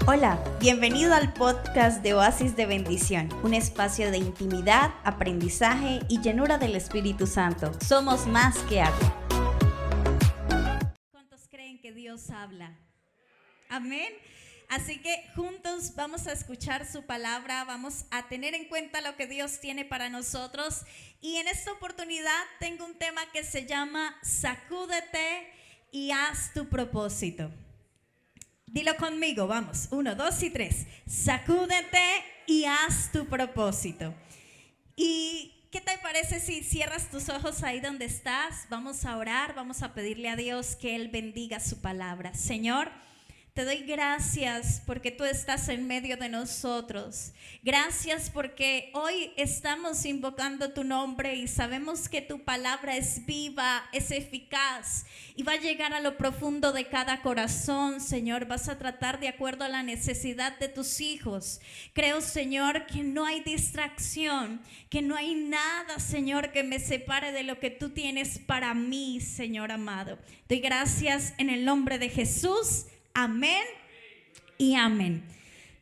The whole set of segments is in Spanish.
Hola, bienvenido al podcast de Oasis de Bendición, un espacio de intimidad, aprendizaje y llenura del Espíritu Santo. Somos más que agua. ¿Cuántos creen que Dios habla? Amén. Así que juntos vamos a escuchar su palabra, vamos a tener en cuenta lo que Dios tiene para nosotros. Y en esta oportunidad tengo un tema que se llama Sacúdete y haz tu propósito. Dilo conmigo, vamos, 1, 2 y 3. Sacúdete y haz tu propósito. ¿Y qué te parece si cierras tus ojos ahí donde estás? Vamos a orar, vamos a pedirle a Dios que Él bendiga su palabra. Señor, te doy gracias porque tú estás en medio de nosotros. Gracias porque hoy estamos invocando tu nombre y sabemos que tu palabra es viva, es eficaz y va a llegar a lo profundo de cada corazón, Señor. Vas a tratar de acuerdo a la necesidad de tus hijos. Creo, Señor, que no hay distracción, que no hay nada, Señor, que me separe de lo que tú tienes para mí, Señor amado. Doy gracias en el nombre de Jesús. Amén y amén.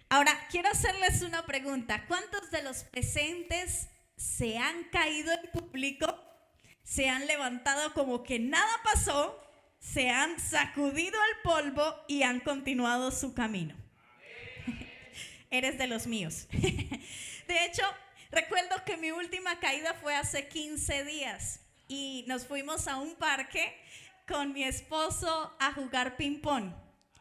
Ahora, quiero hacerles una pregunta. ¿Cuántos de los presentes se han caído en público, se han levantado como que nada pasó, se han sacudido el polvo y han continuado su camino? Eres de los míos. De hecho, recuerdo que mi última caída fue hace 15 días y nos fuimos a un parque con mi esposo a jugar ping-pong.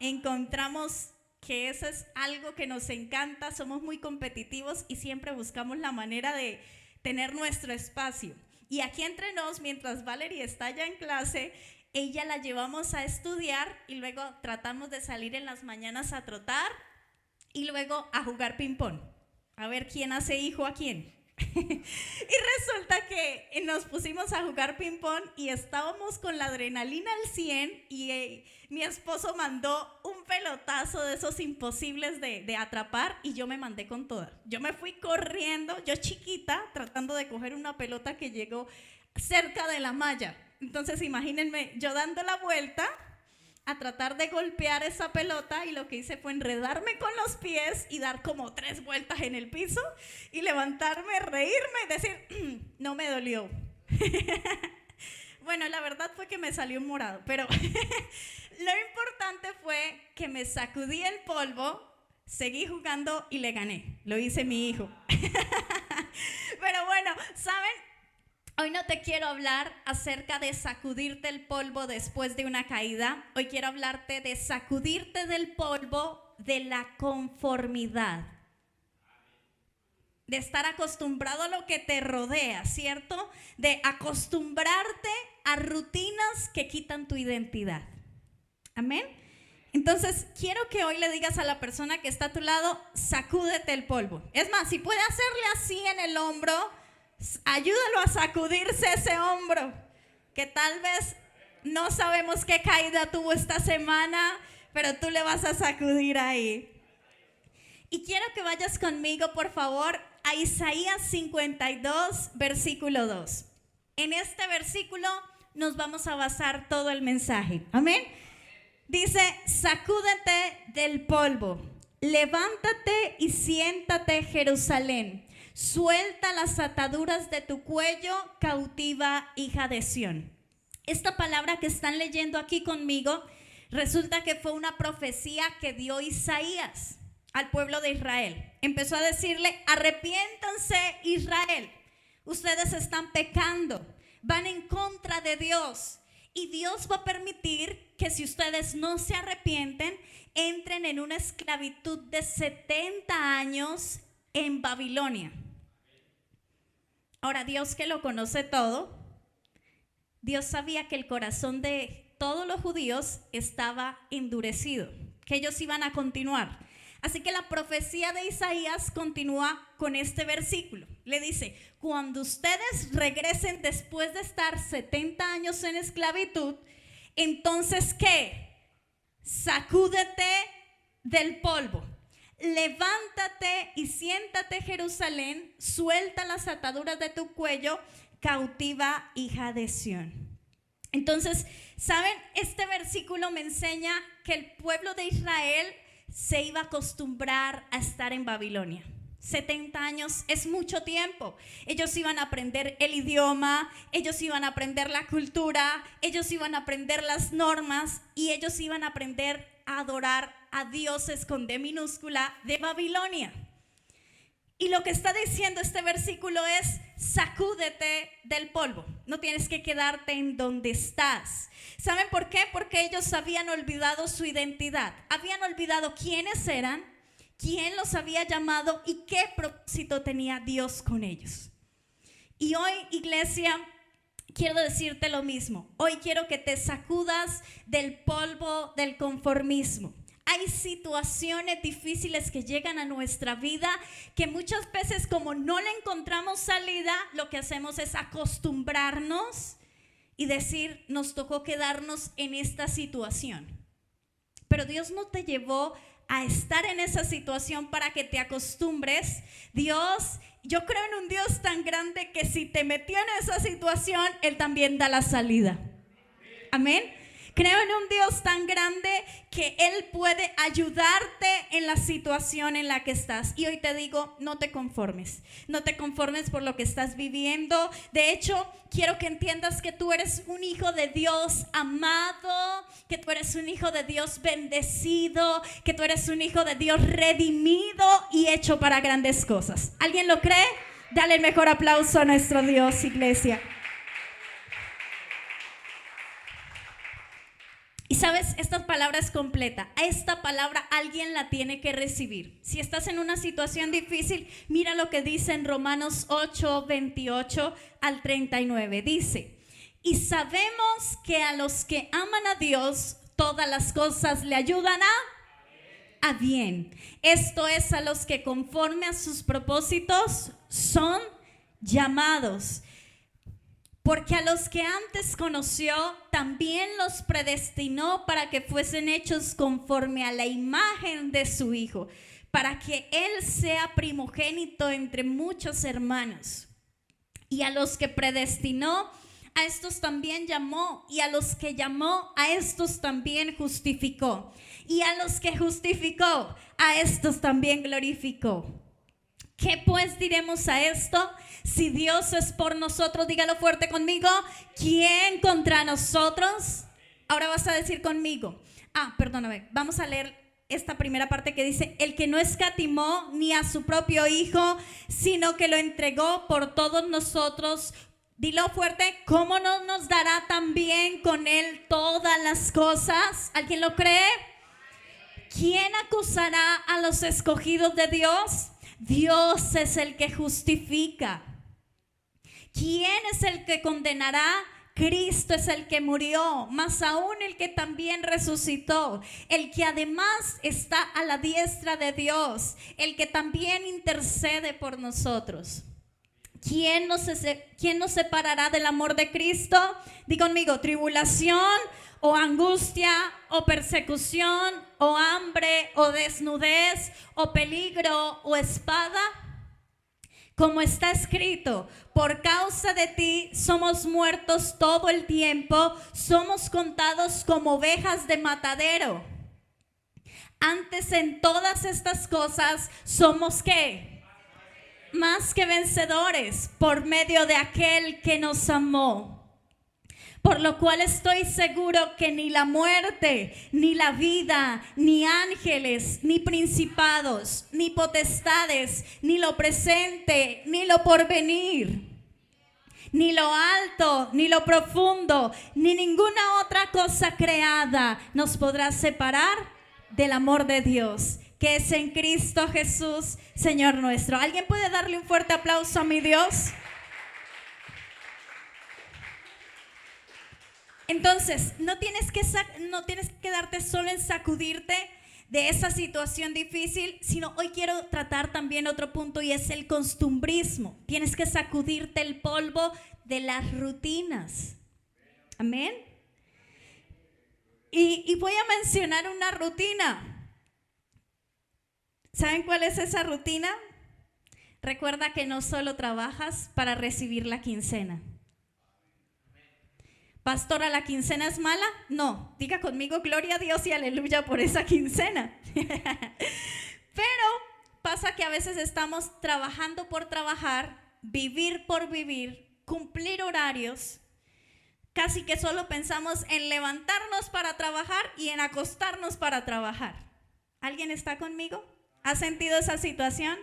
Encontramos que eso es algo que nos encanta, somos muy competitivos y siempre buscamos la manera de tener nuestro espacio. Y aquí entre nos, mientras Valerie está ya en clase, ella la llevamos a estudiar y luego tratamos de salir en las mañanas a trotar y luego a jugar ping-pong. A ver quién hace hijo a quién. Y resulta que nos pusimos a jugar ping-pong y estábamos con la adrenalina al 100 y mi esposo mandó un pelotazo de esos imposibles de atrapar y yo me mandé con toda. Yo me fui corriendo, yo chiquita, tratando de coger una pelota que llegó cerca de la malla. Entonces imagínense, yo dando la vuelta a tratar de golpear esa pelota y lo que hice fue enredarme con los pies y dar como 3 vueltas en el piso y levantarme, reírme y decir, no me dolió. Bueno, la verdad fue que me salió un morado, pero lo importante fue que me sacudí el polvo, seguí jugando y le gané. Lo hice mi hijo. Pero bueno, ¿saben? Hoy no te quiero hablar acerca de sacudirte el polvo después de una caída. Hoy quiero hablarte de sacudirte del polvo de la conformidad. De estar acostumbrado a lo que te rodea, ¿cierto? De acostumbrarte a rutinas que quitan tu identidad. Amén. Entonces, quiero que hoy le digas a la persona que está a tu lado, sacúdete el polvo. Es más, si puede hacerle así en el hombro, ayúdalo a sacudirse ese hombro, que tal vez no sabemos qué caída tuvo esta semana, pero tú le vas a sacudir ahí. Y quiero que vayas conmigo, por favor, a Isaías 52, versículo 2. En este versículo nos vamos a basar todo el mensaje. Amén. Dice, sacúdete del polvo, levántate y siéntate, Jerusalén. Suelta las ataduras de tu cuello, cautiva hija de Sión. Esta palabra que están leyendo aquí conmigo, resulta que fue una profecía que dio Isaías al pueblo de Israel. Empezó a decirle, arrepiéntanse Israel, ustedes están pecando, van en contra de Dios. Y Dios va a permitir que si ustedes no se arrepienten, entren en una esclavitud de 70 años en Babilonia. Ahora, Dios que lo conoce todo, Dios sabía que el corazón de todos los judíos estaba endurecido, que ellos iban a continuar. Así que la profecía de Isaías continúa con este versículo. Le dice, cuando ustedes regresen después de estar 70 años en esclavitud, entonces ¿qué? Sacúdete del polvo. Levántate y siéntate, Jerusalén, suelta las ataduras de tu cuello, cautiva hija de Sión. Entonces, ¿saben? Este versículo me enseña que el pueblo de Israel se iba a acostumbrar a estar en Babilonia. 70 años es mucho tiempo. Ellos iban a aprender el idioma, ellos iban a aprender la cultura, ellos iban a aprender las normas y ellos iban a aprender a adorar a dioses con D minúscula de Babilonia. Y lo que está diciendo este versículo es: sacúdete del polvo, no tienes que quedarte en donde estás. ¿Saben por qué? Porque ellos habían olvidado su identidad, habían olvidado quiénes eran, quién los había llamado y qué propósito tenía Dios con ellos. Y hoy, iglesia, quiero decirte lo mismo. Hoy quiero que te sacudas del polvo del conformismo. Hay situaciones difíciles que llegan a nuestra vida que muchas veces, como no le encontramos salida, lo que hacemos es acostumbrarnos y decir: nos tocó quedarnos en esta situación. Pero Dios no te llevó a estar en esa situación para que te acostumbres. Yo creo en un Dios tan grande que si te metió en esa situación, Él también da la salida. Amén. Creo en un Dios tan grande que Él puede ayudarte en la situación en la que estás. Y hoy te digo, no te conformes. No te conformes por lo que estás viviendo. De hecho, quiero que entiendas que tú eres un hijo de Dios amado, que tú eres un hijo de Dios bendecido, que tú eres un hijo de Dios redimido y hecho para grandes cosas. ¿Alguien lo cree? Dale el mejor aplauso a nuestro Dios, iglesia. Y sabes, esta palabra es completa. A esta palabra alguien la tiene que recibir. Si estás en una situación difícil, mira lo que dice en Romanos 8, 28 al 39. Dice: y sabemos que a los que aman a Dios, todas las cosas le ayudan a bien. Esto es, a los que conforme a sus propósitos son llamados. Porque a los que antes conoció, también los predestinó para que fuesen hechos conforme a la imagen de su Hijo, para que Él sea primogénito entre muchos hermanos. Y a los que predestinó, a estos también llamó, y a los que llamó, a estos también justificó, y a los que justificó, a estos también glorificó. ¿Qué pues diremos a esto? Si Dios es por nosotros, dígalo fuerte conmigo, ¿quién contra nosotros? Ahora vas a decir conmigo. Perdóname, vamos a leer esta primera parte que dice: el que no escatimó ni a su propio Hijo, sino que lo entregó por todos nosotros. Dilo fuerte: ¿cómo no nos dará también con Él todas las cosas? ¿Alguien lo cree? ¿Quién acusará a los escogidos de Dios? Dios es el que justifica. ¿Quién es el que condenará? Cristo es el que murió, más aún el que también resucitó, el que además está a la diestra de Dios, el que también intercede por nosotros. ¿Quién nos separará del amor de Cristo? Di conmigo: tribulación, o angustia, o persecución, o hambre, o desnudez, o peligro, o espada. Como está escrito: por causa de ti somos muertos todo el tiempo, somos contados como ovejas de matadero. Antes en todas estas cosas somos ¿qué? Más que vencedores por medio de aquel que nos amó. Por lo cual estoy seguro que ni la muerte, ni la vida, ni ángeles, ni principados, ni potestades, ni lo presente, ni lo porvenir, ni lo alto, ni lo profundo, ni ninguna otra cosa creada nos podrá separar del amor de Dios, que es en Cristo Jesús, Señor nuestro. ¿Alguien puede darle un fuerte aplauso a mi Dios? Entonces, no tienes que darte solo en sacudirte de esa situación difícil, sino hoy quiero tratar también otro punto, y es el costumbrismo. Tienes que sacudirte el polvo de las rutinas. Amén. Y voy a mencionar una rutina. ¿Saben cuál es esa rutina? Recuerda que no solo trabajas para recibir la quincena. Pastora, ¿la quincena es mala? No, diga conmigo gloria a Dios y aleluya por esa quincena. Pero pasa que a veces estamos trabajando por trabajar, vivir por vivir, cumplir horarios. Casi que solo pensamos en levantarnos para trabajar y en acostarnos para trabajar. ¿Alguien está conmigo? ¿Has sentido esa situación?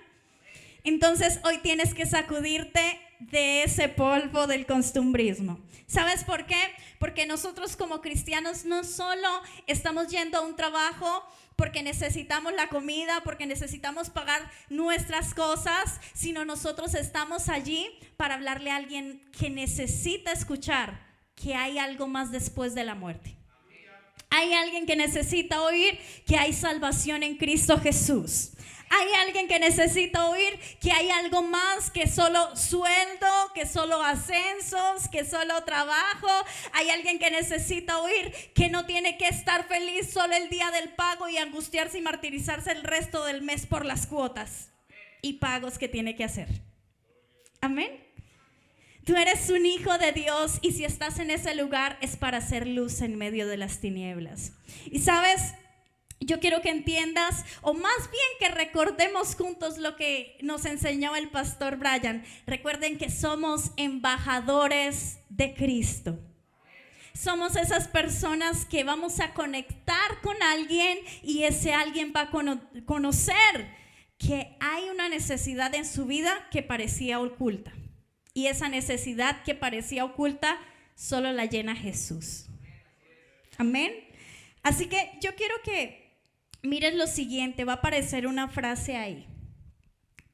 Entonces hoy tienes que sacudirte de ese polvo del costumbrismo. ¿Sabes por qué? Porque nosotros como cristianos no solo estamos yendo a un trabajo porque necesitamos la comida, porque necesitamos pagar nuestras cosas, sino nosotros estamos allí para hablarle a alguien que necesita escuchar que hay algo más después de la muerte. Hay alguien que necesita oír que hay salvación en Cristo Jesús. Hay alguien que necesita oír que hay algo más que solo sueldo, que solo ascensos, que solo trabajo. Hay alguien que necesita oír que no tiene que estar feliz solo el día del pago y angustiarse y martirizarse el resto del mes por las cuotas y pagos que tiene que hacer. Amén. Tú eres un hijo de Dios y si estás en ese lugar es para hacer luz en medio de las tinieblas. Y sabes, yo quiero que entiendas, o más bien que recordemos juntos lo que nos enseñó el pastor Brian. Recuerden que somos embajadores de Cristo. Somos esas personas que vamos a conectar con alguien y ese alguien va a conocer que hay una necesidad en su vida que parecía oculta. Y esa necesidad que parecía oculta solo la llena Jesús. Amén. Así que yo quiero que miren lo siguiente, va a aparecer una frase ahí.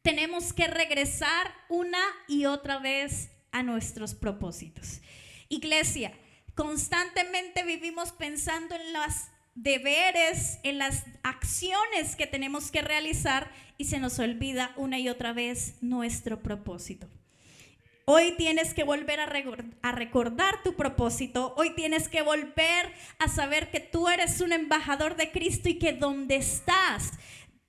Tenemos que regresar una y otra vez a nuestros propósitos. Iglesia, constantemente vivimos pensando en los deberes, en las acciones que tenemos que realizar y se nos olvida una y otra vez nuestro propósito. Hoy tienes que volver a recordar tu propósito. Hoy tienes que volver a saber que tú eres un embajador de Cristo y que donde estás,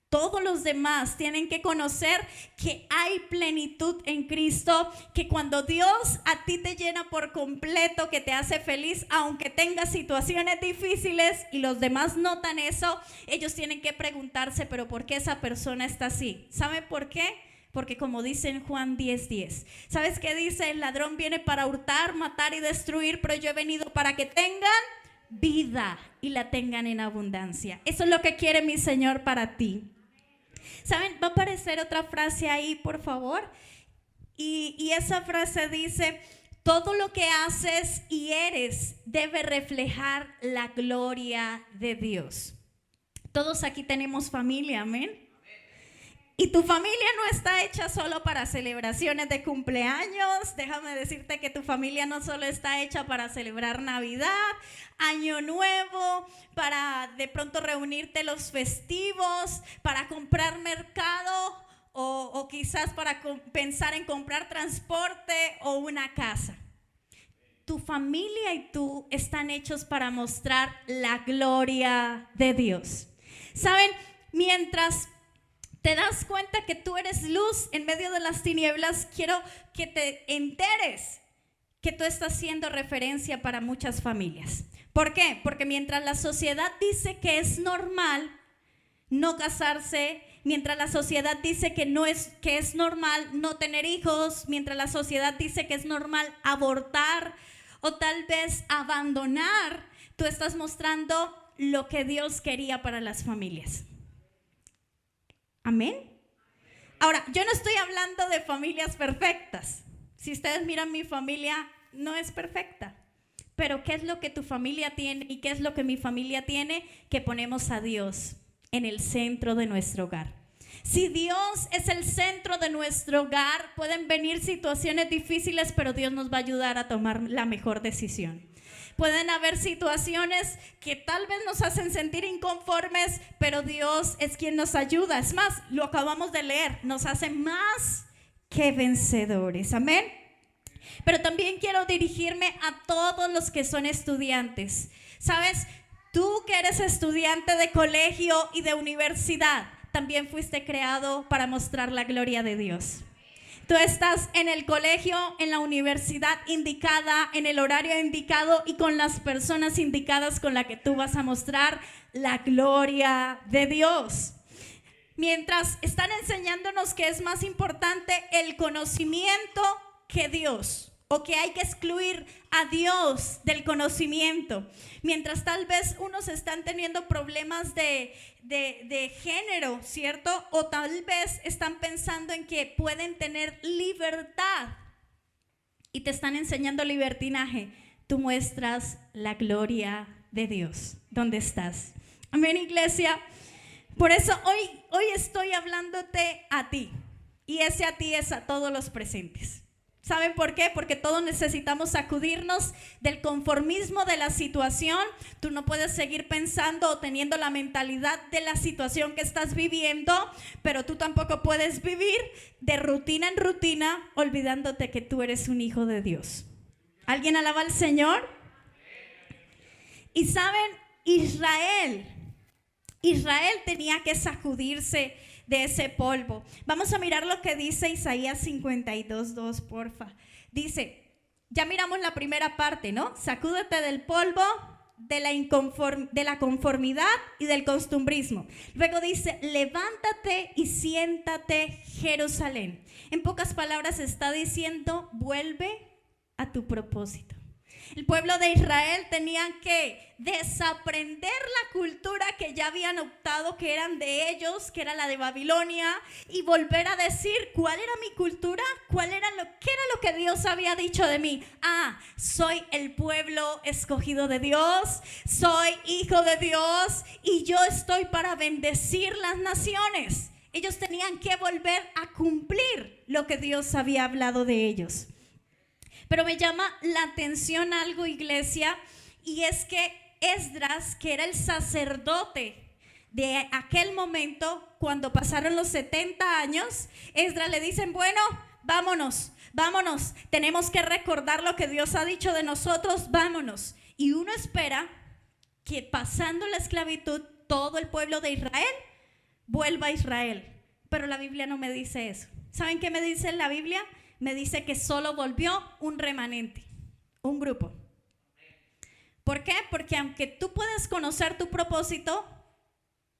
todos los demás tienen que conocer que hay plenitud en Cristo, que cuando Dios a ti te llena por completo, que te hace feliz, aunque tengas situaciones difíciles y los demás notan eso, ellos tienen que preguntarse, pero ¿por qué esa persona está así? ¿Saben por qué? Porque como dice en Juan 10:10, ¿sabes qué dice? El ladrón viene para hurtar, matar y destruir, pero yo he venido para que tengan vida y la tengan en abundancia. Eso es lo que quiere mi Señor para ti. ¿Saben? Va a aparecer otra frase ahí, por favor. Y esa frase dice, todo lo que haces y eres debe reflejar la gloria de Dios. Todos aquí tenemos familia, amén. Y tu familia no está hecha solo para celebraciones de cumpleaños. Déjame decirte que tu familia no solo está hecha para celebrar Navidad, Año Nuevo, para de pronto reunirte los festivos, para comprar mercado o quizás para pensar en comprar transporte o una casa. Tu familia y tú están hechos para mostrar la gloria de Dios. ¿Saben? Mientras te das cuenta que tú eres luz en medio de las tinieblas, quiero que te enteres que tú estás siendo referencia para muchas familias. ¿Por qué? Porque mientras la sociedad dice que es normal no casarse, mientras la sociedad dice que es normal no tener hijos, mientras la sociedad dice que es normal abortar o tal vez abandonar, tú estás mostrando lo que Dios quería para las familias. Amén. Ahora, yo no estoy hablando de familias perfectas. Si ustedes miran, mi familia no es perfecta. Pero ¿qué es lo que tu familia tiene y qué es lo que mi familia tiene? Que ponemos a Dios en el centro de nuestro hogar. Si Dios es el centro de nuestro hogar, pueden venir situaciones difíciles, pero Dios nos va a ayudar a tomar la mejor decisión. Pueden haber situaciones que tal vez nos hacen sentir inconformes, pero Dios es quien nos ayuda. Es más, lo acabamos de leer, nos hace más que vencedores. Amén. Pero también quiero dirigirme a todos los que son estudiantes. ¿Sabes? Tú que eres estudiante de colegio y de universidad, también fuiste creado para mostrar la gloria de Dios. Tú estás en el colegio, en la universidad indicada, en el horario indicado y con las personas indicadas con las que tú vas a mostrar la gloria de Dios. Mientras están enseñándonos que es más importante el conocimiento que Dios, o que hay que excluir a Dios del conocimiento. Mientras tal vez unos están teniendo problemas de género, ¿cierto? O tal vez están pensando en que pueden tener libertad y te están enseñando libertinaje. Tú muestras la gloria de Dios. ¿Dónde estás? Amén, iglesia. Por eso hoy estoy hablándote a ti, y ese a ti es a todos los presentes. ¿Saben por qué? Porque todos necesitamos sacudirnos del conformismo de la situación. Tú no puedes seguir pensando o teniendo la mentalidad de la situación que estás viviendo, pero tú tampoco puedes vivir de rutina en rutina olvidándote que tú eres un hijo de Dios. ¿Alguien alaba al Señor? Y saben, Israel tenía que sacudirse de ese polvo. Vamos a mirar lo que dice Isaías 52:2, porfa. Dice, ya miramos la primera parte, ¿no? Sacúdete del polvo, de la conformidad y del costumbrismo. Luego dice, levántate y siéntate, Jerusalén. En pocas palabras está diciendo, vuelve a tu propósito. El pueblo de Israel tenían que desaprender la cultura que ya habían optado que eran de ellos, que era la de Babilonia, y volver a decir, ¿cuál era mi cultura? ¿Qué era lo que Dios había dicho de mí? Soy el pueblo escogido de Dios, soy hijo de Dios, y yo estoy para bendecir las naciones. Ellos tenían que volver a cumplir lo que Dios había hablado de ellos. Pero me llama la atención algo, iglesia, y es que Esdras, que era el sacerdote de aquel momento, cuando pasaron los 70 años, Esdras le dicen, bueno, vámonos, tenemos que recordar lo que Dios ha dicho de nosotros, vámonos. Y uno espera que pasando la esclavitud, todo el pueblo de Israel vuelva a Israel. Pero la Biblia no me dice eso. ¿Saben qué me dice la Biblia? Me dice que solo volvió un remanente, un grupo. ¿Por qué? Porque aunque tú puedes conocer tu propósito,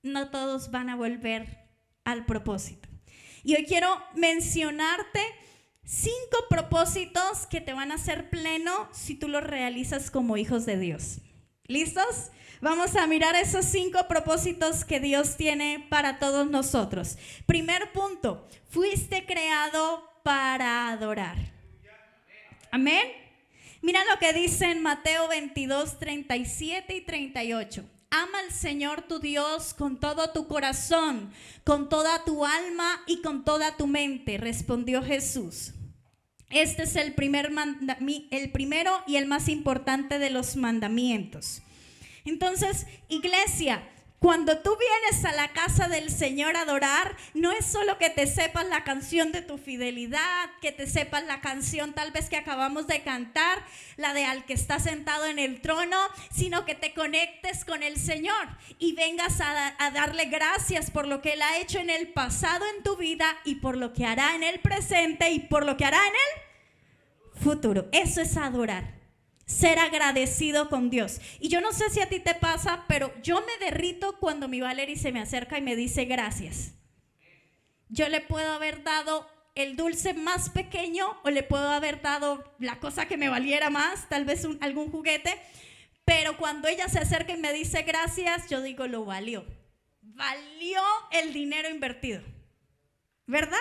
no todos van a volver al propósito. Y hoy quiero mencionarte 5 propósitos que te van a hacer pleno si tú los realizas como hijos de Dios. ¿Listos? Vamos a mirar esos 5 propósitos que Dios tiene para todos nosotros. Primer punto, fuiste creado para adorar. Amén. Mira lo que dice en Mateo 22, 37 y 38. Ama al Señor tu Dios con todo tu corazón, con toda tu alma y con toda tu mente, respondió Jesús. Este es el primero y el más importante de los mandamientos. Entonces, iglesia, cuando tú vienes a la casa del Señor a adorar, no es solo que te sepas la canción de tu fidelidad, que te sepas la canción tal vez que acabamos de cantar, la de al que está sentado en el trono, sino que te conectes con el Señor y vengas a darle gracias por lo que Él ha hecho en el pasado en tu vida y por lo que hará en el presente y por lo que hará en el futuro. Eso es adorar. Ser agradecido con Dios. Y yo no sé si a ti te pasa, pero yo me derrito cuando mi Valerie se me acerca y me dice gracias. Yo le puedo haber dado el dulce más pequeño o le puedo haber dado la cosa que me valiera más, tal vez algún juguete, pero cuando ella se acerca y me dice gracias, yo digo lo valió. Valió el dinero invertido, ¿verdad?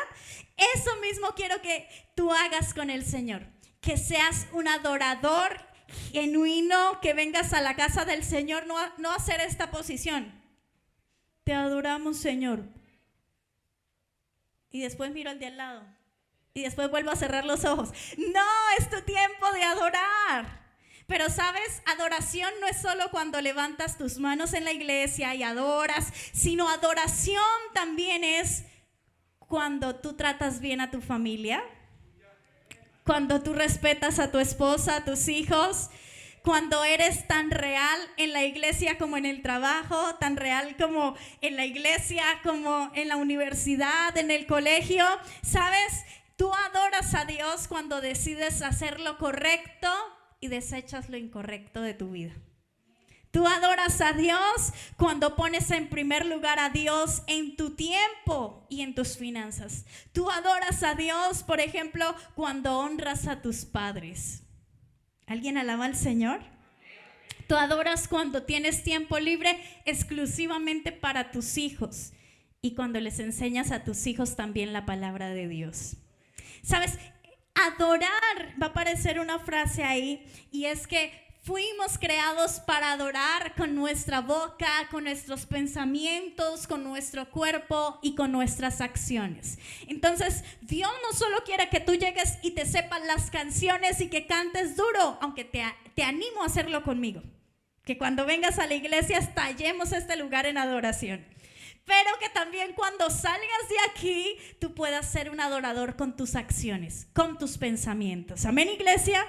Eso mismo quiero que tú hagas con el Señor, que seas un adorador genuino, que vengas a la casa del Señor, no hacer esta posición. Te adoramos, Señor. Y después miro al de al lado. Y después vuelvo a cerrar los ojos. No, es tu tiempo de adorar. Pero sabes, adoración no es solo cuando levantas tus manos en la iglesia y adoras, sino adoración también es cuando tú tratas bien a tu familia, cuando tú respetas a tu esposa, a tus hijos, cuando eres tan real en la iglesia como en el trabajo, tan real como en la iglesia, como en la universidad, en el colegio. ¿Sabes? Tú adoras a Dios cuando decides hacer lo correcto y desechas lo incorrecto de tu vida. Tú adoras a Dios cuando pones en primer lugar a Dios en tu tiempo y en tus finanzas. Tú adoras a Dios, por ejemplo, cuando honras a tus padres. ¿Alguien alaba al Señor? Tú adoras cuando tienes tiempo libre exclusivamente para tus hijos y cuando les enseñas a tus hijos también la palabra de Dios. ¿Sabes? Adorar, va a aparecer una frase ahí, y es que fuimos creados para adorar con nuestra boca, con nuestros pensamientos, con nuestro cuerpo y con nuestras acciones. Entonces, Dios no solo quiere que tú llegues y te sepas las canciones y que cantes duro, aunque te animo a hacerlo conmigo. Que cuando vengas a la iglesia estallemos este lugar en adoración. Pero que también cuando salgas de aquí, tú puedas ser un adorador con tus acciones, con tus pensamientos. Amén, iglesia.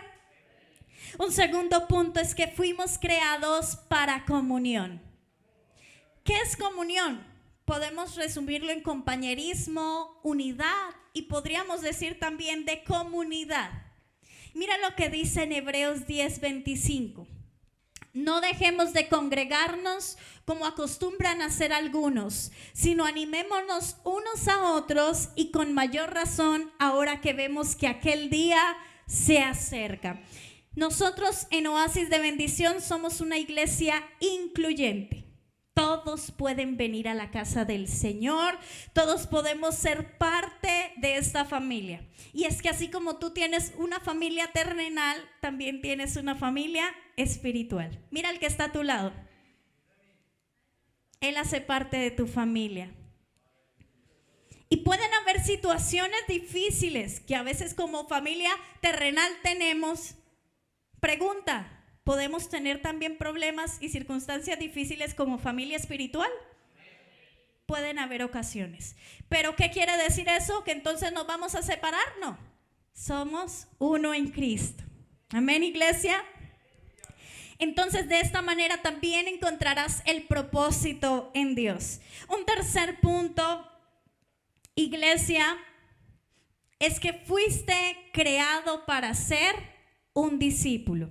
Un segundo punto es que fuimos creados para comunión. ¿Qué es comunión? Podemos resumirlo en compañerismo, unidad y podríamos decir también de comunidad. Mira lo que dice en Hebreos 10:25. No dejemos de congregarnos como acostumbran a hacer algunos, sino animémonos unos a otros y con mayor razón ahora que vemos que aquel día se acerca. Nosotros en Oasis de Bendición somos una iglesia incluyente. Todos pueden venir a la casa del Señor, todos podemos ser parte de esta familia. Y es que así como tú tienes una familia terrenal, también tienes una familia espiritual. Mira al que está a tu lado. Él hace parte de tu familia. Y pueden haber situaciones difíciles que a veces como familia terrenal tenemos. Pregunta, ¿podemos tener también problemas y circunstancias difíciles como familia espiritual? Pueden haber ocasiones. ¿Pero qué quiere decir eso? ¿Que entonces nos vamos a separar? No. Somos uno en Cristo. Amén, iglesia. Entonces de esta manera también encontrarás el propósito en Dios. Un tercer punto, iglesia, es que fuiste creado para ser un discípulo.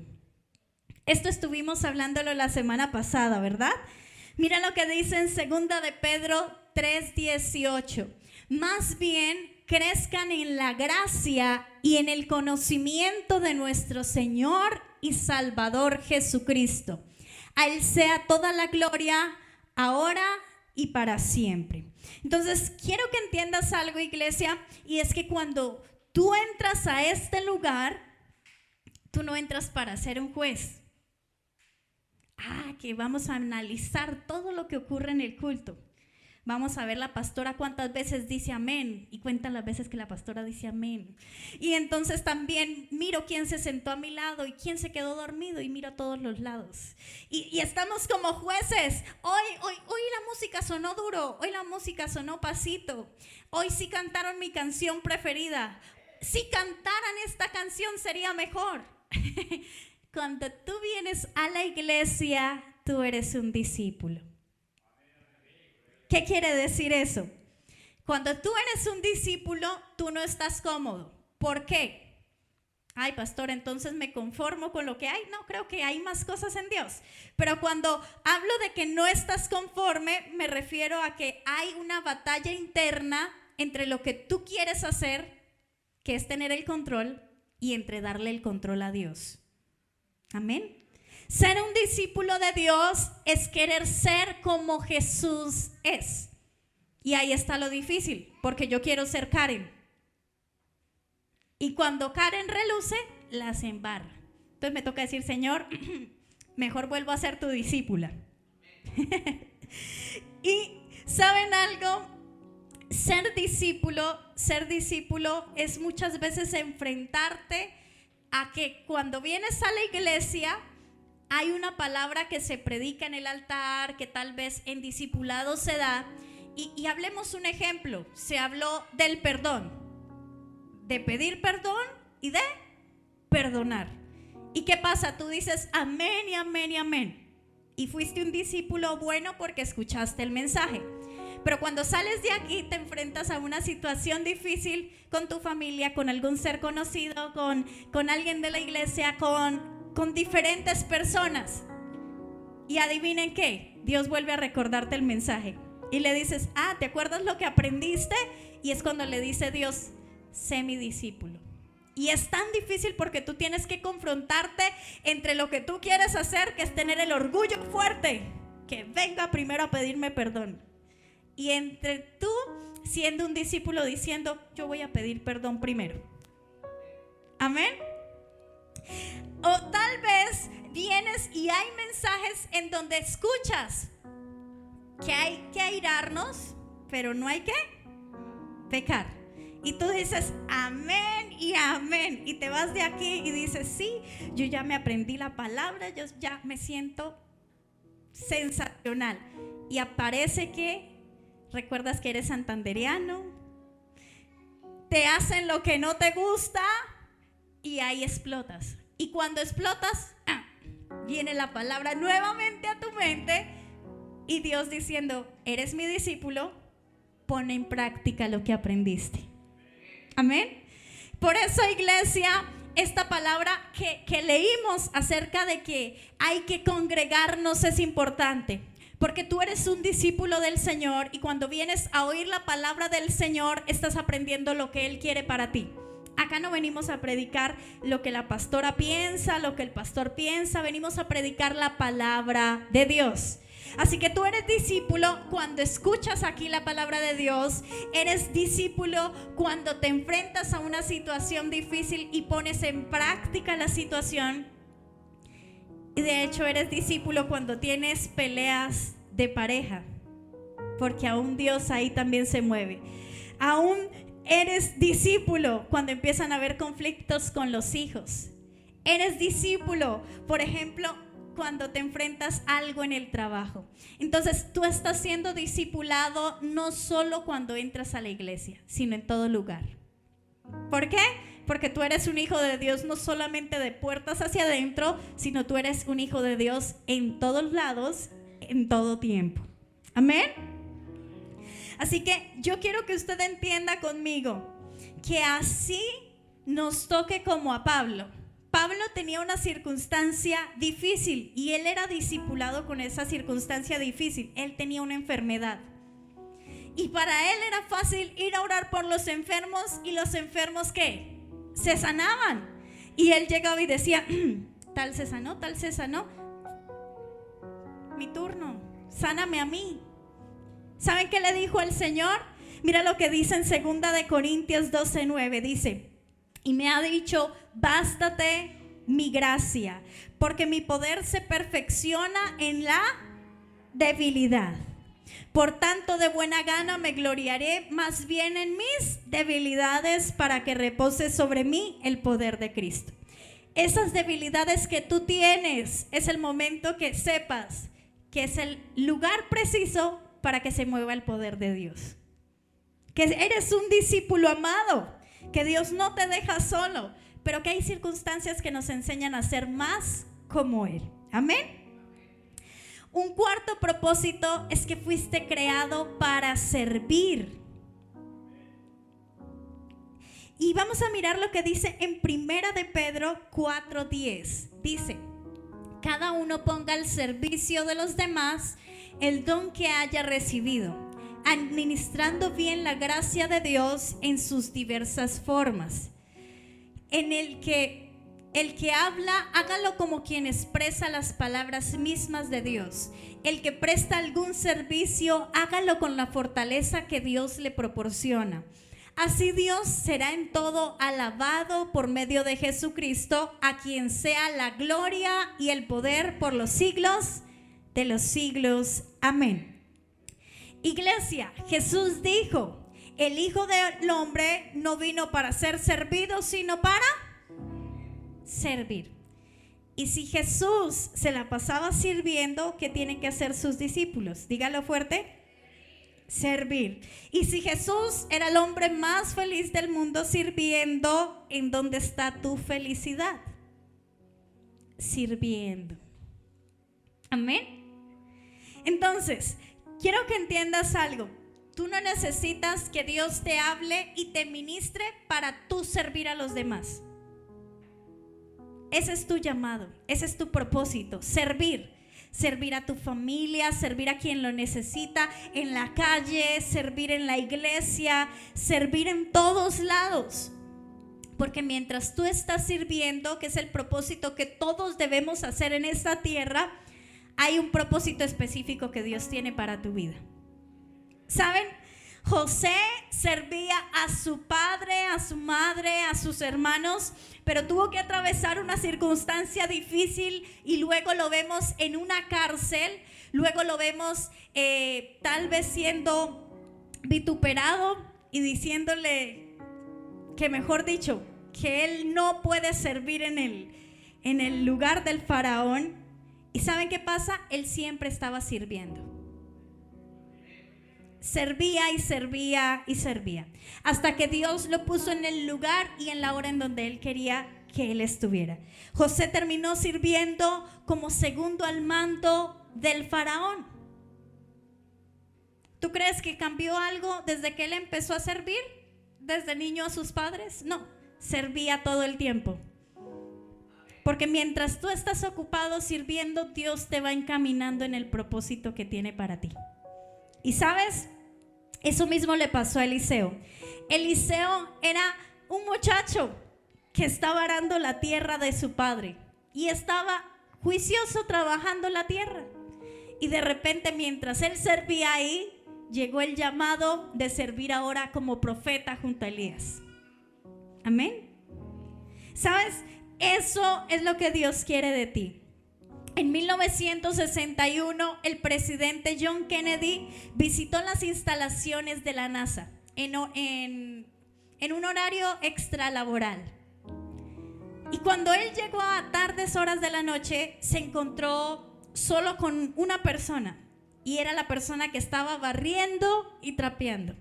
Esto estuvimos hablándolo la semana pasada, ¿verdad? Mira lo que dice en 2 de Pedro 3:18. Más bien crezcan en la gracia y en el conocimiento de nuestro Señor y Salvador Jesucristo. A Él sea toda la gloria, ahora y para siempre. Entonces, quiero que entiendas algo, iglesia, y es que cuando tú entras a este lugar, tú no entras para ser un juez. Que vamos a analizar todo lo que ocurre en el culto. Vamos a ver la pastora cuántas veces dice amén y cuentan las veces que la pastora dice amén. Y entonces también miro quién se sentó a mi lado y quién se quedó dormido y miro a todos los lados. Y estamos como jueces. Hoy la música sonó duro, hoy la música sonó pasito. Hoy sí cantaron mi canción preferida. Si cantaran esta canción sería mejor. Cuando tú vienes a la iglesia, tú eres un discípulo. ¿Qué quiere decir eso? Cuando tú eres un discípulo, tú no estás cómodo. ¿Por qué? Ay, pastor, entonces me conformo con lo que hay. No, creo que hay más cosas en Dios. Pero cuando hablo de que no estás conforme, me refiero a que hay una batalla interna entre lo que tú quieres hacer, que es tener el control, y entre darle el control a Dios. Amén. Ser un discípulo de Dios es querer ser como Jesús es. Y ahí está lo difícil, porque yo quiero ser Karen. Y cuando Karen reluce, las embarra. Entonces me toca decir, Señor, mejor vuelvo a ser tu discípula. Y ¿saben algo? Ser discípulo es muchas veces enfrentarte a que cuando vienes a la iglesia hay una palabra que se predica en el altar, que tal vez en discipulado se da, y hablemos un ejemplo. Se habló del perdón, de pedir perdón y de perdonar. ¿Y qué pasa? Tú dices amén y amén y amén, y fuiste un discípulo bueno porque escuchaste el mensaje. Pero cuando sales de aquí te enfrentas a una situación difícil con tu familia, con algún ser conocido, con alguien de la iglesia, con diferentes personas. Y adivinen qué, Dios vuelve a recordarte el mensaje. Y le dices, ¿te acuerdas lo que aprendiste? Y es cuando le dice Dios, sé mi discípulo. Y es tan difícil porque tú tienes que confrontarte entre lo que tú quieres hacer, que es tener el orgullo fuerte, que venga primero a pedirme perdón. Y entre tú siendo un discípulo diciendo, yo voy a pedir perdón primero. Amén. O tal vez vienes y hay mensajes en donde escuchas que hay que airarnos, pero no hay que pecar. Y tú dices amén y amén. Y te vas de aquí y dices, sí, yo ya me aprendí la palabra, yo ya me siento sensacional. Y aparece que recuerdas que eres santandereano, te hacen lo que no te gusta y ahí explotas. Y cuando explotas, viene la palabra nuevamente a tu mente y Dios diciendo, eres mi discípulo, pon en práctica lo que aprendiste. Amén. Por eso, iglesia, esta palabra que leímos acerca de que hay que congregarnos es importante. Porque tú eres un discípulo del Señor y cuando vienes a oír la palabra del Señor, estás aprendiendo lo que Él quiere para ti. Acá no venimos a predicar lo que la pastora piensa, lo que el pastor piensa, venimos a predicar la palabra de Dios. Así que tú eres discípulo cuando escuchas aquí la palabra de Dios, eres discípulo cuando te enfrentas a una situación difícil y pones en práctica la situación. Y de hecho eres discípulo cuando tienes peleas de pareja, porque aún Dios ahí también se mueve. Aún eres discípulo cuando empiezan a haber conflictos con los hijos. Eres discípulo, por ejemplo, cuando te enfrentas a algo en el trabajo. Entonces tú estás siendo discipulado no solo cuando entras a la iglesia, sino en todo lugar. ¿Por qué? Porque tú eres un hijo de Dios no solamente de puertas hacia adentro, sino tú eres un hijo de Dios en todos lados, en todo tiempo. Amén. Así que yo quiero que usted entienda conmigo que así nos toque como a Pablo. Pablo tenía una circunstancia difícil y él era discipulado con esa circunstancia difícil. Él tenía una enfermedad. Y para él era fácil ir a orar por los enfermos y los enfermos ¿qué? Se sanaban. Y él llegaba y decía, tal se sanó, mi turno, sáname a mí. ¿Saben qué le dijo el Señor? Mira lo que dice en 2 Corintios 12:9, dice, y me ha dicho, bástate mi gracia, porque mi poder se perfecciona en la debilidad. Por tanto, de buena gana me gloriaré más bien en mis debilidades para que repose sobre mí el poder de Cristo. Esas debilidades que tú tienes es el momento que sepas que es el lugar preciso para que se mueva el poder de Dios. Que eres un discípulo amado, que Dios no te deja solo, pero que hay circunstancias que nos enseñan a ser más como Él. Amén. Un cuarto propósito es que fuiste creado para servir. Y vamos a mirar lo que dice en 1 de Pedro 4:10. Dice, cada uno ponga al servicio de los demás el don que haya recibido, administrando bien la gracia de Dios en sus diversas formas. En el que habla, hágalo como quien expresa las palabras mismas de Dios. El que presta algún servicio, hágalo con la fortaleza que Dios le proporciona. Así Dios será en todo alabado por medio de Jesucristo, a quien sea la gloria y el poder por los siglos de los siglos. Amén. Iglesia, Jesús dijo, el Hijo del Hombre no vino para ser servido, sino para servir. Y si Jesús se la pasaba sirviendo, ¿qué tienen que hacer sus discípulos? Dígalo fuerte. Servir. Y si Jesús era el hombre más feliz del mundo sirviendo, ¿en dónde está tu felicidad? Sirviendo. Amén. Entonces, quiero que entiendas algo. Tú no necesitas que Dios te hable y te ministre para tú servir a los demás. Ese es tu llamado, ese es tu propósito, servir. servir a tu familia, servir a quien lo necesita, en la calle, servir en la iglesia, servir en todos lados. Porque mientras tú estás sirviendo, que es el propósito que todos debemos hacer en esta tierra, hay un propósito específico que Dios tiene para tu vida. ¿Saben? José servía a su padre, a su madre, a sus hermanos, pero tuvo que atravesar una circunstancia difícil y luego lo vemos en una cárcel, luego lo vemos tal vez siendo vituperado y diciéndole que, mejor dicho, que él no puede servir en el lugar del faraón. ¿Y saben qué pasa? Él siempre estaba sirviendo. Servía y servía y servía, hasta que Dios lo puso en el lugar y en la hora en donde Él quería que Él estuviera. José terminó sirviendo como segundo al mando del faraón. ¿Tú crees que cambió algo desde que él empezó a servir? ¿Desde niño a sus padres? No, servía todo el tiempo. Porque mientras tú estás ocupado sirviendo, Dios te va encaminando en el propósito que tiene para ti. Y sabes, eso mismo le pasó a Eliseo. Eliseo era un muchacho que estaba arando la tierra de su padre y estaba juicioso trabajando la tierra. Y de repente, mientras él servía ahí, llegó el llamado de servir ahora como profeta junto a Elías. Amén. ¿Sabes? Eso es lo que Dios quiere de ti. En 1961, el presidente John Kennedy visitó las instalaciones de la NASA en un horario extralaboral. Y cuando él llegó a tardes horas de la noche, se encontró solo con una persona. Y era la persona que estaba barriendo y trapeando.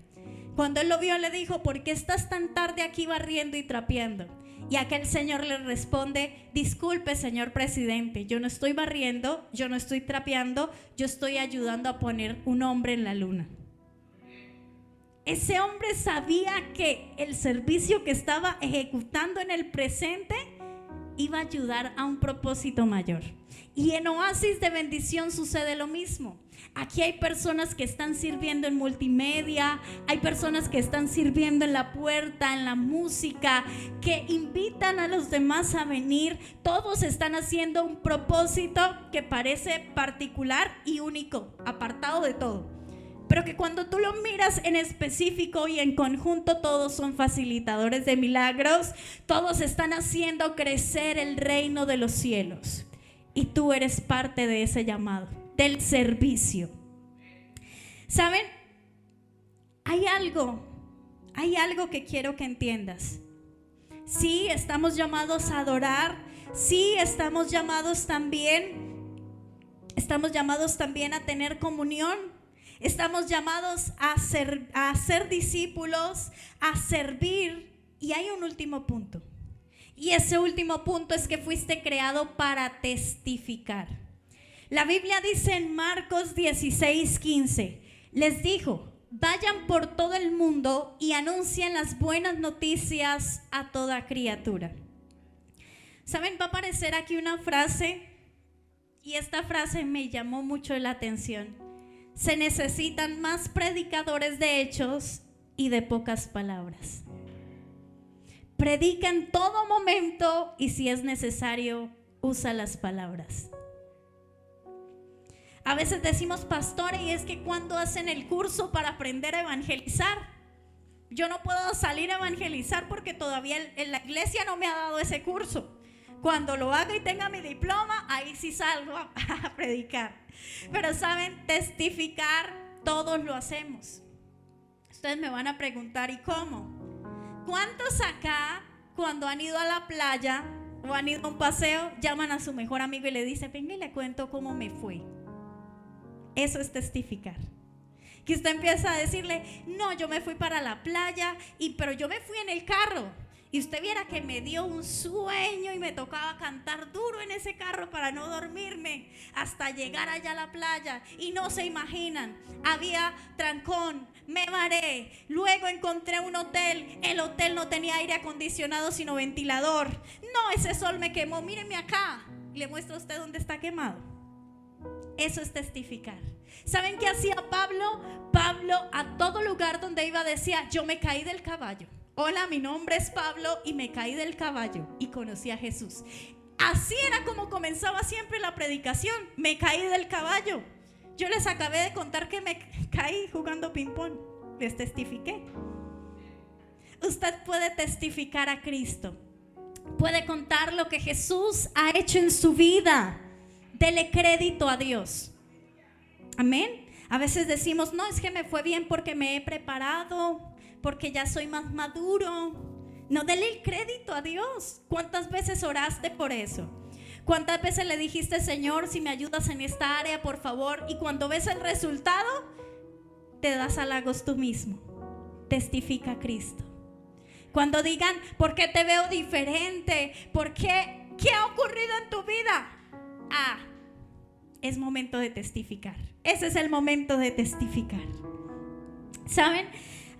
Cuando él lo vio, le dijo: ¿por qué estás tan tarde aquí barriendo y trapeando? Y aquel señor le responde: disculpe, señor presidente, yo no estoy barriendo, yo no estoy trapeando, yo estoy ayudando a poner un hombre en la luna. Ese hombre sabía que el servicio que estaba ejecutando en el presente iba a ayudar a un propósito mayor. Y en Oasis de Bendición sucede lo mismo. Aquí hay personas que están sirviendo en multimedia, hay personas que están sirviendo en la puerta, en la música, que invitan a los demás a venir. Todos están haciendo un propósito que parece particular y único, apartado de todo. Pero que cuando tú lo miras en específico y en conjunto, todos son facilitadores de milagros, todos están haciendo crecer el reino de los cielos. Y tú eres parte de ese llamado, del servicio. ¿Saben? Hay algo que quiero que entiendas. Sí, estamos llamados a adorar. Sí, estamos llamados también a tener comunión. Estamos llamados a ser discípulos, a servir. Y hay un último punto. Y ese último punto es que fuiste creado para testificar. La Biblia dice en Marcos 16:15, les dijo: vayan por todo el mundo y anuncien las buenas noticias a toda criatura. ¿Saben? Va a aparecer aquí una frase, y esta frase me llamó mucho la atención. Se necesitan más predicadores de hechos y de pocas palabras. Predica en todo momento y, si es necesario, usa las palabras. A veces decimos: pastor, y es que cuando hacen el curso para aprender a evangelizar, yo no puedo salir a evangelizar porque todavía en la iglesia no me ha dado ese curso. Cuando lo haga y tenga mi diploma, ahí sí salgo a predicar. Pero saben, testificar todos lo hacemos. Ustedes me van a preguntar: ¿y cómo? ¿Cuántos acá, cuando han ido a la playa o han ido a un paseo, llaman a su mejor amigo y le dicen: venga y le cuento cómo me fue? Eso es testificar. Que usted empieza a decirle: no, yo me fui para la playa, pero yo me fui en el carro. Y usted viera que me dio un sueño y me tocaba cantar duro en ese carro para no dormirme hasta llegar allá a la playa. Y no se imaginan, había trancón, me varé, luego encontré un hotel. El hotel no tenía aire acondicionado sino ventilador. No, ese sol me quemó, míreme acá. Y le muestro a usted dónde está quemado. Eso es testificar. ¿Saben qué hacía Pablo? Pablo a todo lugar donde iba decía, yo me caí del caballo. Hola, mi nombre es Pablo y me caí del caballo y conocí a Jesús. Así era como comenzaba siempre la predicación. Me caí del caballo. Yo les acabé de contar que me caí jugando ping-pong. Les testifiqué. Usted puede testificar a Cristo. Puede contar lo que Jesús ha hecho en su vida. Dele crédito a Dios. Amén. A veces decimos, no, es que me fue bien porque me he preparado, porque ya soy más maduro. No, dele el crédito a Dios. ¿Cuántas veces oraste por eso? ¿Cuántas veces le dijiste, Señor, si me ayudas en esta área, por favor? Y cuando ves el resultado, te das halagos tú mismo. Testifica a Cristo. Cuando digan, ¿por qué te veo diferente? ¿Por qué? ¿Qué ha ocurrido en tu vida? Es momento de testificar. Ese es el momento de testificar. ¿Saben?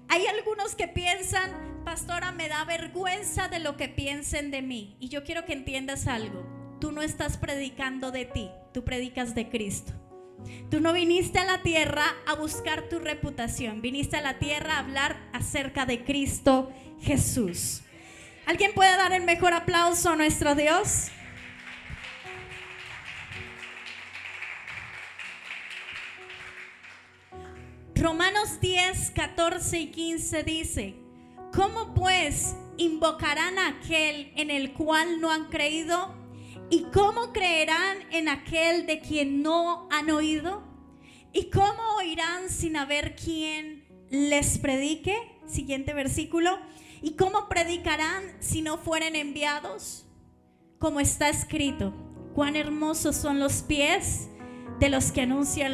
Hay algunos que piensan, pastora, me da vergüenza de lo que piensen de mí. Y yo quiero que entiendas algo. Tú no estás predicando de ti, tú predicas de Cristo. Tú no viniste a la tierra a buscar tu reputación, viniste a la tierra a hablar acerca de Cristo Jesús. ¿Alguien puede dar el mejor aplauso a nuestro Dios? Romanos 10, 14 y 15 dice, ¿cómo pues invocarán a aquel en el cual no han creído? ¿Y cómo creerán en aquel de quien no han oído? ¿Y cómo oirán sin haber quien les predique? Siguiente versículo. ¿Y cómo predicarán si no fueren enviados? Como está escrito, cuán hermosos son los pies de los que anuncian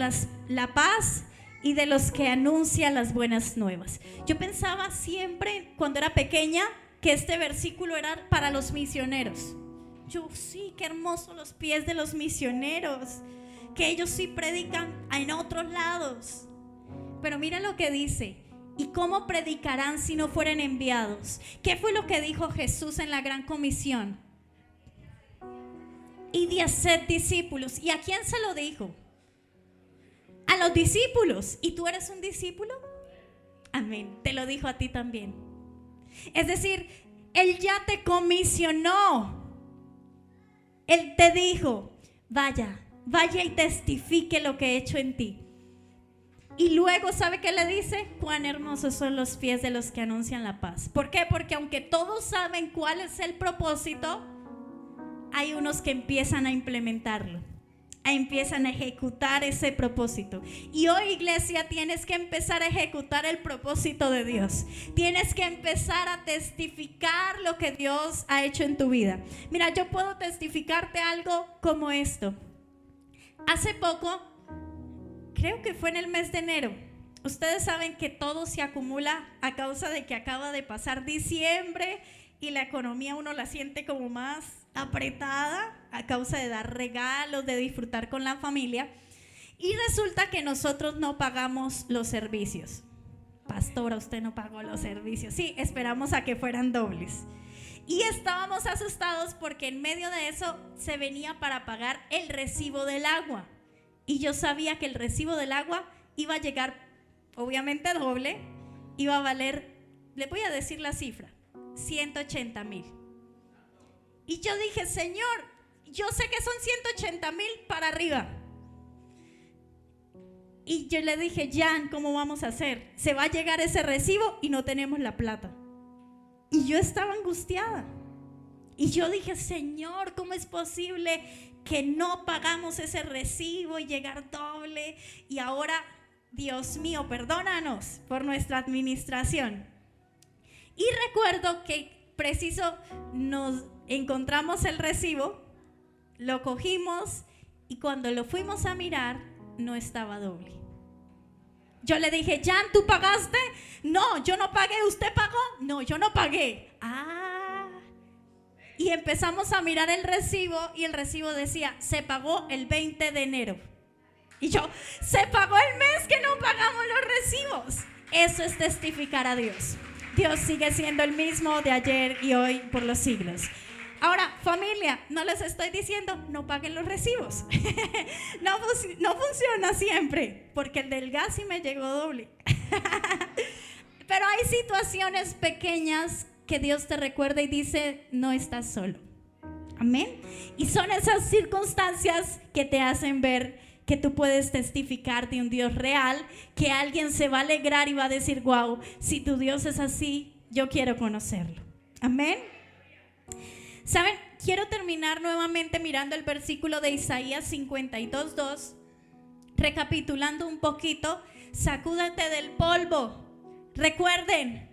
la paz y de los que anuncian las buenas nuevas. Yo pensaba siempre, cuando era pequeña, que este versículo era para los misioneros. Yo, sí, qué hermosos los pies de los misioneros, que ellos sí predican en otros lados. Pero mira lo que dice, ¿y cómo predicarán si no fueren enviados? ¿Qué fue lo que dijo Jesús en la gran comisión? Y de hacer discípulos. ¿Y a quién se lo dijo? A los discípulos. ¿Y tú eres un discípulo? Amén. Te lo dijo a ti también. Es decir, Él ya te comisionó. Él te dijo, vaya y testifique lo que he hecho en ti. Y luego, ¿sabe qué le dice? Cuán hermosos son los pies de los que anuncian la paz. ¿Por qué? Porque aunque todos saben cuál es el propósito, hay unos que empiezan a implementarlo, empiezan a ejecutar ese propósito. Y hoy, iglesia, tienes que empezar a ejecutar el propósito de Dios. Tienes que empezar a testificar lo que Dios ha hecho en tu vida. Mira, yo puedo testificarte algo como esto. Hace poco, creo que fue en el mes de enero, ustedes saben que todo se acumula a causa de que acaba de pasar diciembre y la economía uno la siente como más apretada a causa de dar regalos, de disfrutar con la familia. Y resulta que nosotros no pagamos los servicios. Pastora, usted no pagó los servicios. Sí, esperamos a que fueran dobles. Y estábamos asustados porque en medio de eso se venía para pagar el recibo del agua. Y yo sabía que el recibo del agua iba a llegar, obviamente doble, iba a valer, le voy a decir la cifra, 180,000. Y yo dije, Señor, yo sé que son 180,000 para arriba. Y yo le dije, Jan, ¿cómo vamos a hacer? Se va a llegar ese recibo y no tenemos la plata. Y yo estaba angustiada. Y yo dije, Señor, ¿cómo es posible que no pagamos ese recibo y llegar doble? Y ahora, Dios mío, perdónanos por nuestra administración. Y recuerdo que preciso nos encontramos el recibo, lo cogimos y cuando lo fuimos a mirar no estaba doble. Yo le dije, Jan, ¿tú pagaste? No, yo no pagué. ¿Usted pagó? No, yo no pagué. Y empezamos a mirar el recibo y el recibo decía, se pagó el 20 de enero. Y yo, se pagó el mes que no pagamos los recibos. Eso es testificar a Dios. Dios sigue siendo el mismo de ayer y hoy por los siglos. Ahora, familia, no les estoy diciendo no paguen los recibos. No funciona siempre, porque el del gas sí me llegó doble. Pero hay situaciones pequeñas que Dios te recuerda y dice, no estás solo. Amén. Y son esas circunstancias que te hacen ver que tú puedes testificar de un Dios real, que alguien se va a alegrar y va a decir, wow, si tu Dios es así, yo quiero conocerlo. Amén. ¿Saben? Quiero terminar nuevamente mirando el versículo de Isaías 52:2, recapitulando un poquito. Sacúdete del polvo. Recuerden,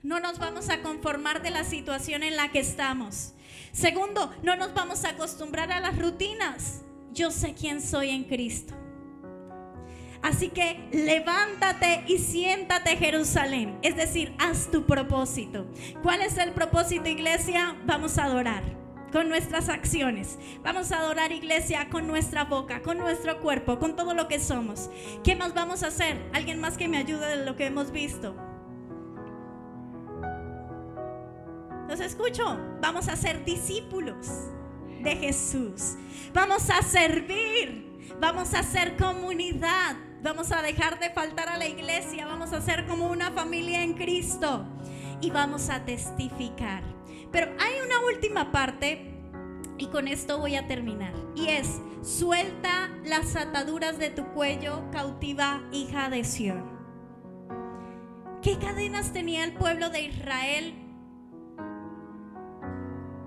no nos vamos a conformar de la situación en la que estamos. Segundo, no nos vamos a acostumbrar a las rutinas. Yo sé quién soy en Cristo. Así que levántate y siéntate, Jerusalén. Es decir, haz tu propósito. ¿Cuál es el propósito, iglesia? Vamos a adorar con nuestras acciones. Vamos a adorar, iglesia, con nuestra boca, con nuestro cuerpo, con todo lo que somos. ¿Qué más vamos a hacer? ¿Alguien más que me ayude de lo que hemos visto? ¿Los escucho? Vamos a ser discípulos de Jesús. Vamos a servir. Vamos a hacer comunidad. Vamos a dejar de faltar a la iglesia. Vamos a ser como una familia en Cristo. Y vamos a testificar. Pero hay una última parte, y con esto voy a terminar. Y es, suelta las ataduras de tu cuello, cautiva hija de Sión. ¿Qué cadenas tenía el pueblo de Israel?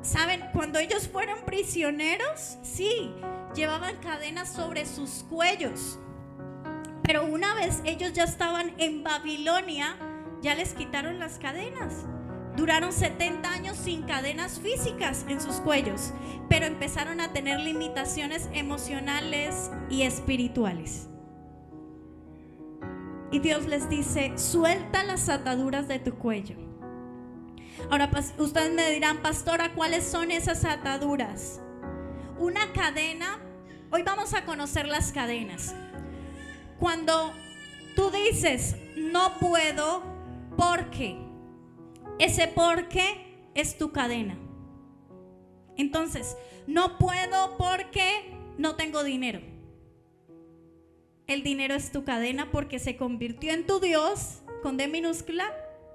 ¿Saben? Cuando ellos fueron prisioneros, sí, llevaban cadenas sobre sus cuellos. Pero una vez ellos ya estaban en Babilonia, ya les quitaron las cadenas. Duraron 70 años sin cadenas físicas en sus cuellos, pero empezaron a tener limitaciones emocionales y espirituales. Y Dios les dice, suelta las ataduras de tu cuello. Ahora, ustedes me dirán, pastora, ¿cuáles son esas ataduras? Una cadena, hoy vamos a conocer las cadenas. Cuando tú dices, no puedo porque, ese porque es tu cadena. Entonces, no puedo porque no tengo dinero. El dinero es tu cadena porque se convirtió en tu Dios, con D minúscula,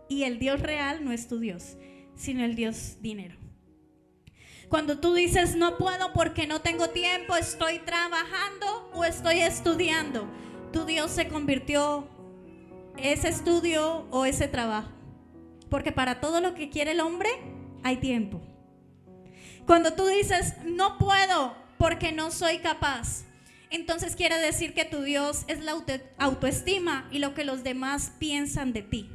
y el Dios real no es tu Dios, sino el Dios dinero. Cuando tú dices no puedo porque no tengo tiempo, estoy trabajando o estoy estudiando, tu Dios se convirtió ese estudio o ese trabajo. Porque para todo lo que quiere el hombre hay tiempo. Cuando tú dices no puedo porque no soy capaz, entonces quiere decir que tu Dios es la autoestima y lo que los demás piensan de ti.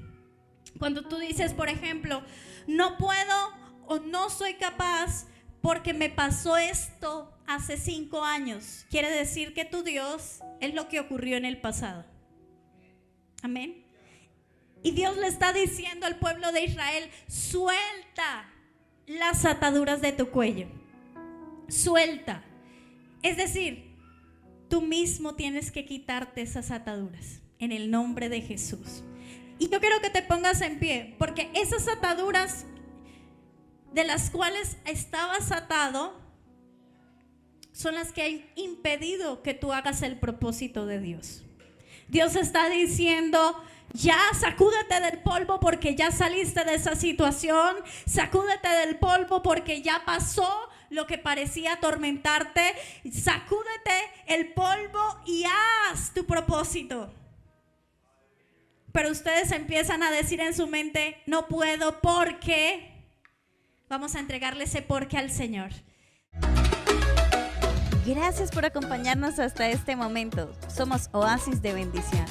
Cuando tú dices, por ejemplo, no puedo o no soy capaz porque me pasó esto hace 5 años, quiere decir que tu Dios es lo que ocurrió en el pasado. Amén. Y Dios le está diciendo al pueblo de Israel, suelta las ataduras de tu cuello. Suelta. Es decir, tú mismo tienes que quitarte esas ataduras en el nombre de Jesús. Y yo quiero que te pongas en pie, porque esas ataduras de las cuales estabas atado son las que han impedido que tú hagas el propósito de Dios. Dios está diciendo, ya sacúdete del polvo porque ya saliste de esa situación. Sacúdete del polvo porque ya pasó lo que parecía atormentarte. Sacúdete el polvo y haz tu propósito. Pero ustedes empiezan a decir en su mente, no puedo porque. Vamos a entregarle ese porque al Señor. Gracias por acompañarnos hasta este momento. Somos Oasis de Bendición.